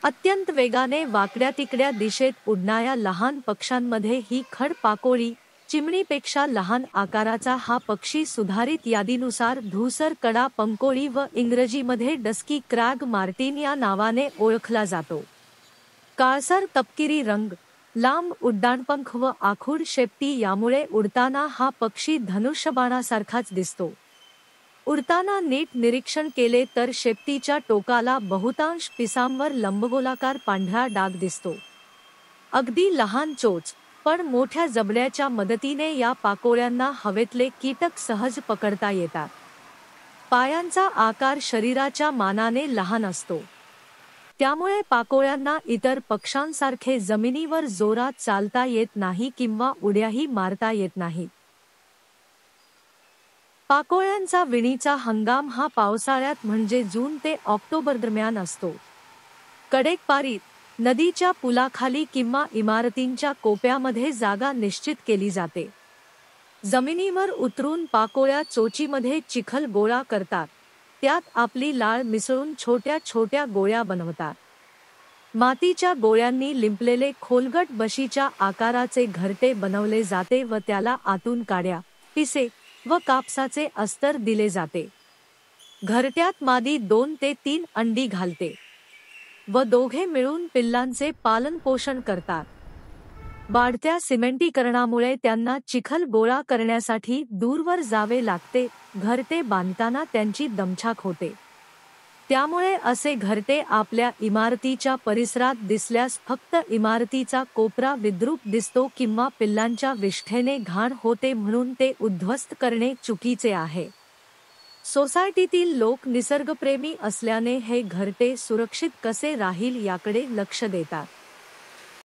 अत्यंत वेगाने वाकड्या तिकड्या दिशेत उडणाऱ्या लहान पक्ष्यांमध्ये ही खड पाकोळी चिमणीपेक्षा लहान आकाराचा हा पक्षी सुधारित यादीनुसार धूसर कडा पंकोळी व इंग्रजीमध्ये डस्की क्रॅग मार्टिन या नावाने ओळखला जातो. काळसर तपकिरी रंग, लांब उड्डाणपंख व आखूड शेपटी यामुळे उडताना हा पक्षी धनुष्यबाणासारखाच दिसतो. उडताना नीट निरीक्षण केले तर शेपटीच्या टोकाला बहुतांश पिसांवर लंबगोलाकार पांढरा डाग दिसतो. अगदी लहान चोच पण मोठ्या जबड्याच्या मदतीने या पाकोळ्यांना हवेतले कीटक सहज पकडता येतात. पायांचा आकार शरीराच्या मानाने लहान असतो. त्यामुळे पाकोळ्यांना इतर पक्ष्यांसारखे जमिनीवर जोरात चालता येत नाही किंवा उड्याही मारता येत नाहीत. पाकोळ्यांचा विणीचा हंगाम हा पावसाळ्यात म्हणजे जून ते ऑक्टोबर दरम्यान असतो. कडेकपारीत, नदीच्या पुलाखाली किंवा इमारतींच्या कोप्यामध्ये जागा निश्चित केली जाते. जमिनीवर उतरून पाकोळ्या चोचीमध्ये चिखल गोळा करतात. त्यात आपली लाळ मिसळून छोट्या छोट्या गोळ्या बनवतात. मातीच्या गोळ्यांनी लिंपलेले खोलगट बशीच्या आकाराचे घरटे बनवले जाते व त्याला आतून काड्या, पिसे व कापसाचे अस्तर दिले जाते. घरट्यात मादी 2 ते 3 अंडी घालते व दोघे मिळून पिल्लांचे पालनपोषण करतात. वाढत्या सिमेंटीकरणामुळे त्यांना चिखल गोळा करण्यासाठी दूरवर जावे लागते. घरटे बांधताना त्यांची दमछाक होते. त्यामुळे असे घरटे आपल्या इमारतीच्या परिसरात दिसल्यास फक्त इमारतीचा कोपरा विद्रूप दिसतो किंवा पिल्लांच्या विष्ठेने घाण होते म्हणून ते उद्ध्वस्त करणे चुकीचे आहे. सोसायटीतील लोक निसर्गप्रेमी असल्याने हे घरटे सुरक्षित कसे राहील याकडे लक्ष देतात.